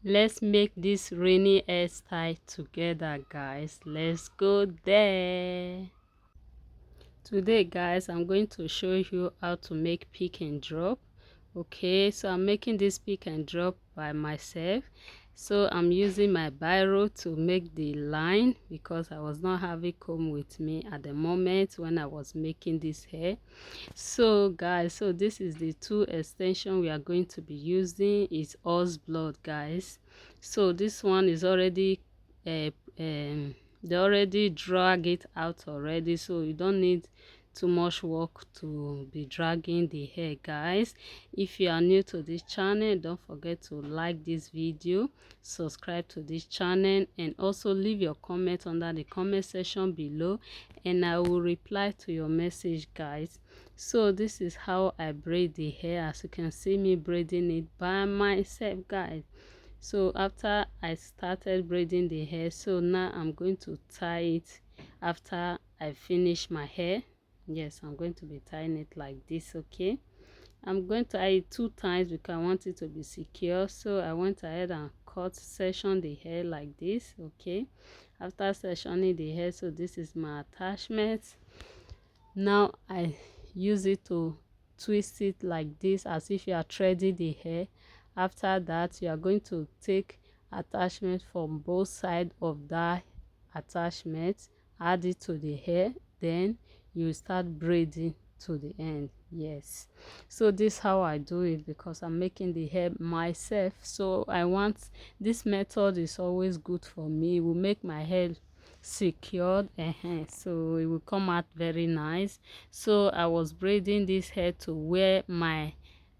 Let's make this rainy hairstyle together, guys. Let's go there. Today, guys, I'm going to show you how to make pick and drop. Okay, so I'm making this pick and drop by myself. So I'm using my biro to make the line because I was not having comb with me at the moment when I was making this hair. So guys, so this is the two extension we are going to be using. It's horse blood, guys. So this one is already uh, they already drag it out already, so you don't need too much work to be dragging the hair, guys. If you are new to this channel, don't forget to like this video, subscribe to this channel, and also leave your comment under the comment section below, and I will reply to your message, guys. So this is how I braid the hair. As you can see me braiding it by myself, guys. So after I started braiding the hair, so now I'm going to tie it after I finish my hair. Yes, I'm going to be tying it like this. Okay, I'm going to tie it 2 times because I want it to be secure. So I went ahead and cut section the hair like this. Okay, after sectioning the hair, so this is my attachment. Now I use it to twist it like this, as if you are threading the hair. After that, you are going to take attachment from both sides of that attachment, add it to the hair, then you start braiding to the end. Yes, so this is how I do it because I'm making the hair myself. So I want, this method is always good for me. It will make my hair secured, so it will come out very nice. So I was braiding this hair to where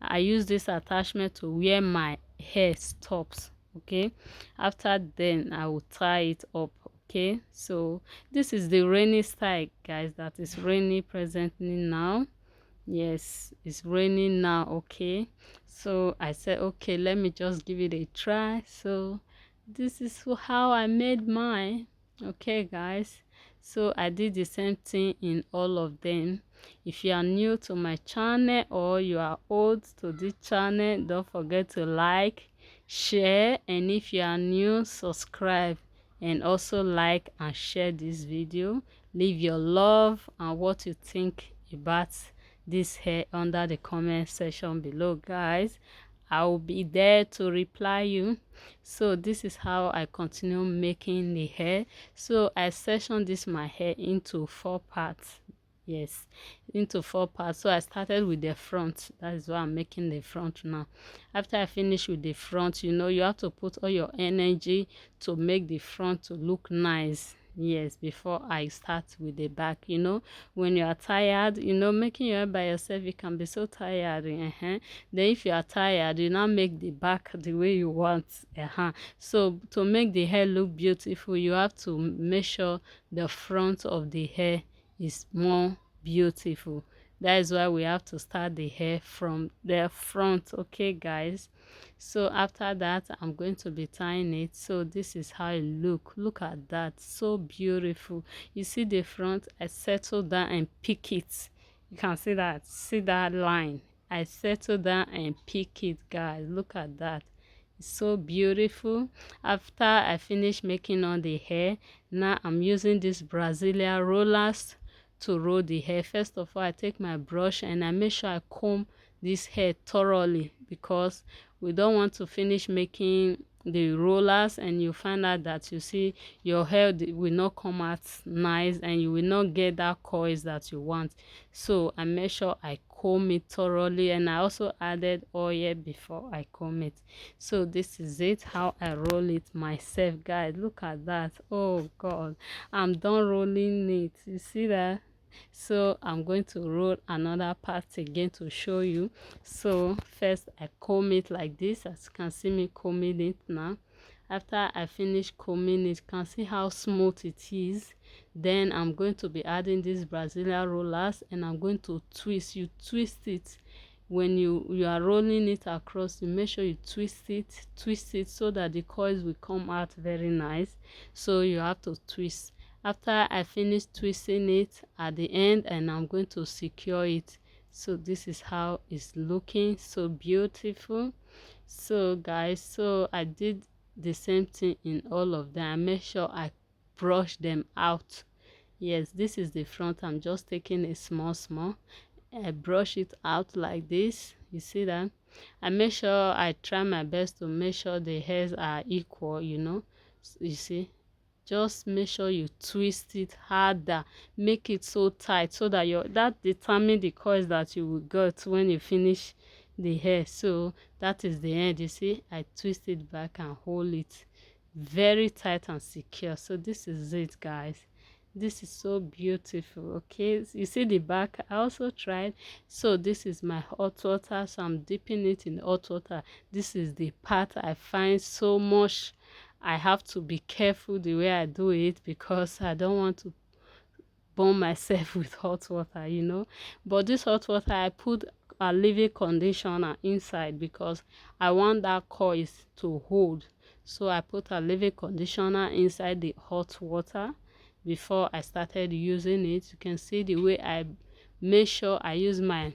I use this attachment to where my hair stops. Okay, after then I will tie it up. Okay, so this is the rainy style, guys, that is rainy presently now. Yes, it's raining now. Okay, so I said, okay, let me just give it a try. So this is how I made mine. Okay, guys, so I did the same thing in all of them. If you are new to my channel or you are old to this channel, don't forget to like, share, and if you are new, subscribe, and also like and share this video. Leave your love and what you think about this hair under the comment section below, guys. I will be there to reply you. So this is how I continue making the hair. So I section this my hair into 4 parts. Yes, into 4 parts. So I started with the front. That is why I'm making the front now. After I finish with the front, you know, you have to put all your energy to make the front to look nice. Yes, before I start with the back. You know, when you are tired, you know, making your hair by yourself, you can be so tired. Then if you are tired, you now make the back the way you want. So to make the hair look beautiful, you have to make sure the front of the hair is more beautiful. That is why we have to start the hair from the front. Okay, guys, so after that I'm going to be tying it. So this is how it look at that, so beautiful. You see the front, I settle down and pick it. You can see that line. I settle down and pick it, guys. Look at that, it's so beautiful. After I finish making on the hair, now I'm using this Brazilian rollers to roll the hair. First of all, I take my brush and I make sure I comb this hair thoroughly because we don't want to finish making the rollers and you find out that you see your hair will not come out nice and you will not get that coils that you want. So I make sure I comb it thoroughly, and I also added oil before I comb it. So this is it, how I roll it myself, guys. Look at that. Oh god, I'm done rolling it. You see that? So I'm going to roll another part again to show you. So first I comb it like this, as you can see me combing it now. After I finish combing it, you can see how smooth it is. Then I'm going to be adding these Brazilian rollers and I'm going to twist. You twist it when you are rolling it across. You make sure you twist it so that the coils will come out very nice. So you have to twist. After I finish twisting it at the end, and I'm going to secure it. So this is how it's looking, so beautiful. So guys, so I did the same thing in all of them. I make sure I brush them out. Yes, this is the front. I'm just taking a small. I brush it out like this. You see that? I make sure I try my best to make sure the hairs are equal, you know. You see, just make sure you twist it harder, make it so tight so that that determine the coils that you will get when you finish the hair. So that is the end. You see, I twist it back and hold it very tight and secure. So this is it, guys. This is so beautiful. Okay, you see the back. I also tried. So this is my hot water, so I'm dipping it in hot water. This is the part I find so much. I have to be careful the way I do it because I don't want to burn myself with hot water, you know. But this hot water, I put a leave-in conditioner inside because I want that coils to hold. So I put a leave-in conditioner inside the hot water before I started using it. You can see the way I make sure I use my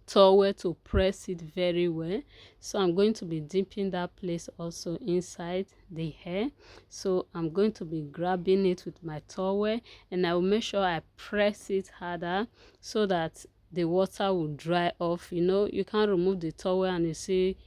towel to press it very well. So I'm going to be dipping that place also inside the hair. So I'm going to be grabbing it with my towel, and I will make sure I press it harder so that the water will dry off. You know, you can't remove the towel and you see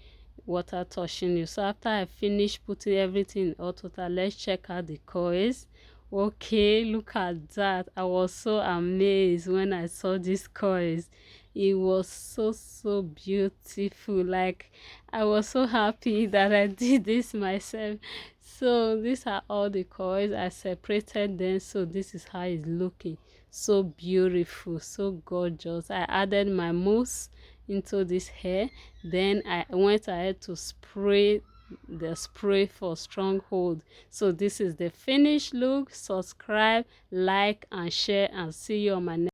water touching you. So after I finish putting everything in hot water, let's check out the coils. Okay, look at that. I was so amazed when I saw these coils. It was so beautiful. Like, I was so happy that I did this myself. So these are all the coils. I separated them, so this is how it's looking. So beautiful, so gorgeous. I added my mousse into this hair, then I went ahead to spray the spray for strong hold. So this is the finished look. Subscribe, like and share, and see you on my next